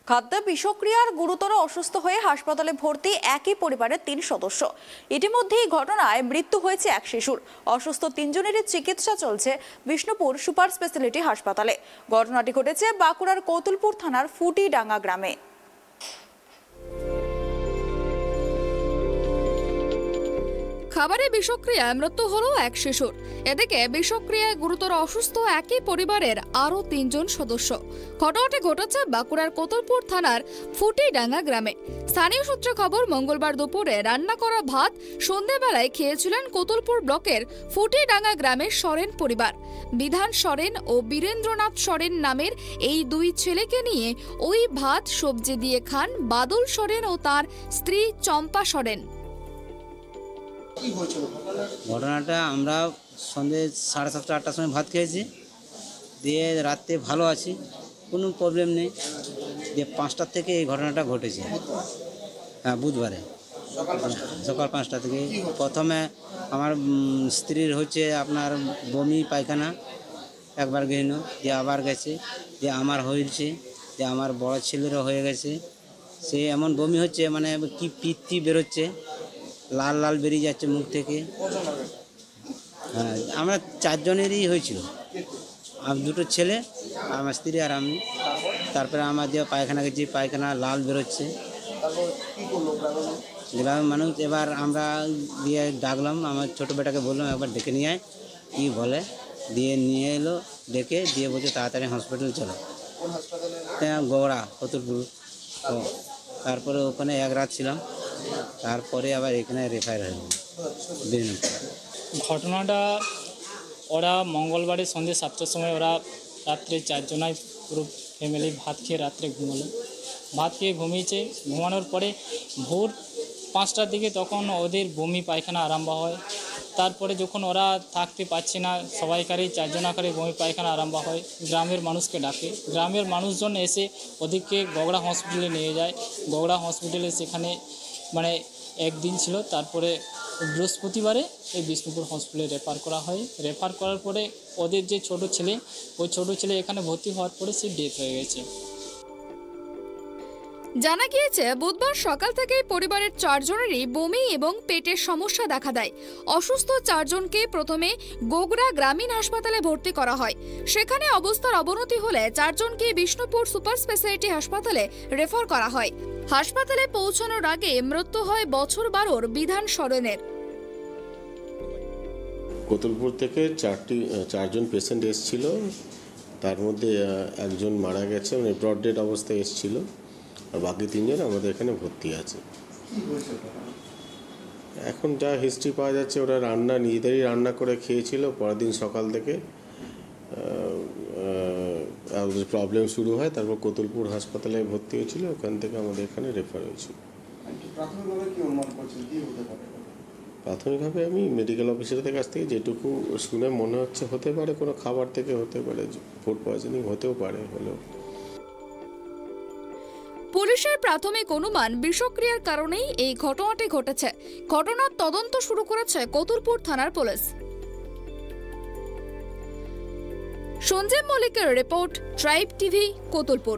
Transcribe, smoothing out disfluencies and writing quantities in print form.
খাদ্য বিষক্রিয়ার গুরুতর অসুস্থ হয়ে হাসপাতালে ভর্তি একই পরিবারের 3 সদস্য। ইতিমধ্যে এই ঘটনায় মৃত্যু হয়েছে এক শিশুর। অসুস্থ 3 জনেরই চিকিৎসা চলছে বিষ্ণুপুর সুপার স্পেশালিটি হাসপাতালে। ঘটনাটি ঘটেছে বাঁকুড়ার কতুলপুর থানার ফুটিডাঙ্গা গ্রামে। খাবারে বিষক্রিয়ায় মৃত্যু হলো এক শিশুর। এদিকে বিষক্রিয়ায় গুরুতর অসুস্থ একই পরিবারের আরও 3 জন সদস্য। ঘটনাটি ঘটেছে বাঁকুড়ার কতুলপুর থানার ফুটিডাঙ্গা গ্রামে। স্থানীয় সূত্রে খবর, মঙ্গলবার দুপুরে রান্না করা ভাত সন্ধ্যাবেলায় খেয়েছিলেন কতুলপুর ব্লকের ফুটিডাঙ্গা গ্রামের সরেন পরিবার। বিধান সরেন ও বীরেন্দ্রনাথ সরেন নামের এই 2 ছেলেকে নিয়ে ওই ভাত সবজি দিয়ে খান বাদল সরেন ও তার স্ত্রী চম্পা সরেন। ঘটনাটা আমরা সন্ধ্যে 7:30-8টার সময় ভাত খেয়েছি, দিয়ে রাত্রে ভালো আছি, কোনো প্রবলেম নেই। দিয়ে 5টার থেকে এই ঘটনাটা ঘটেছে। হ্যাঁ, বুধবারে সকাল 5টা থেকে। প্রথমে আমার স্ত্রীর হচ্ছে আপনার বমি পায়খানা একবার গেল, দিয়ে আবার গেছে, দিয়ে আমার হয়েছে, দিয়ে আমার বড় ছেলেরও হয়ে গেছে। সে এমন বমি হচ্ছে, মানে কি পিত্তি বেরোচ্ছে, লাল লাল বেরিয়ে যাচ্ছে মুখ থেকে। হ্যাঁ, আমরা 4 জনেরই হয়েছিল, আর 2টো ছেলে, আমার স্ত্রী আর আমি। তারপরে আমার দিয়ে পায়খানা গেছি, পায়খানা লাল বেরোচ্ছে। গ্রামের মানুষ এবার আমরা দিয়ে ডাকলাম, আমার ছোটো বেটাকে বললাম একবার ডেকে নিয়ে আয়, কী বলে। দিয়ে নিয়ে এলো, ডেকে দিয়ে বলছে তাড়াতাড়ি হসপিটাল চলো। হ্যাঁ, গৌড়া কতুলপুর। তারপরে ওখানে 1 রাত ছিলাম, তারপরে আবার এখানে রেফার হয়ে গেল। ঘটনাটা ওরা মঙ্গলবারে সন্ধ্যে 7টার সময় ওরা রাত্রে 4 জনাই পুরো ফ্যামিলি ভাত খেয়ে রাত্রে ঘুমালো। ভাত খেয়ে ঘুমিয়েছে, ঘুমানোর পরে ভোর 5টার দিকে তখন ওদের বমি পায়খানা আরম্ভ হয়। তারপরে যখন ওরা থাকতে পারছে না, সবাইকারই 4 জনাকারই বমি পায়খানা আরম্ভ হয়, গ্রামের মানুষকে ডাকে। গ্রামের মানুষজন এসে ওদেরকে গগড়া হসপিটালে নিয়ে যায়। গগড়া হসপিটালে সেখানে মানে 1 দিন ছিল। তারপরে বৃহস্পতিবারে এই বিষ্ণুপুর হসপিটালে রেফার করা হয়। রেফার করার পরে ওদের যে ছোট ছেলে, ওই ছোট ছেলে এখানে ভর্তি হওয়ার পরে সে ডেথ হয়ে গেছে। জানা গিয়েছে, বুধবার সকাল থেকেই পরিবারের 4 জনেরই বমি এবং পেটের সমস্যা দেখা দেয়। অসুস্থ 4 জনকে প্রথমে গোগড়া গ্রামীণ হাসপাতালে ভর্তি করা হয়। সেখানে অবস্থার অবনতি হলে 4 জনকে বিষ্ণুপুর সুপার স্পেশালিটি হাসপাতালে রেফার করা হয়। হাসপাতালে পৌঁছানোর আগে মৃত্যু হয় বছর 12 বিধান সরেনের। কতুলপুর থেকে 4 জন পেশেন্ট এসেছিল, তার মধ্যে 1 জন মারা গেছে, মানে ব্রড ডেড অবস্থায় এসেছিল, আর বাকি 3 জন আমাদের এখানে ভর্তি আছে। এখন যা হিস্ট্রি পাওয়া যাচ্ছে, ওরা নিজেদেরই রান্না করে খেয়েছিল। পরের দিন সকাল থেকে প্রবলেম শুরু হয়, তারপর কতুলপুর হাসপাতালে ভর্তি হয়েছিল, ওখান থেকে আমাদের এখানে রেফার হয়েছিল। প্রাথমিকভাবে আমি মেডিকেল অফিসারদের কাছ থেকে যেটুকু শুনে মনে হচ্ছে, হতে পারে কোনো খাবার থেকে, হতে পারে ফুড পয়জনিং, হতেও পারে। হলেও পুলিশের প্রাথমিক অনুমান বিষক্রিয়ার কারণেই এই ঘটনাটি ঘটেছে। ঘটনার তদন্ত শুরু করেছে কতুলপুর থানার পুলিশ। সঞ্জীব মল্লিকের রিপোর্ট, ট্রাইব টিভি, কতুলপুর।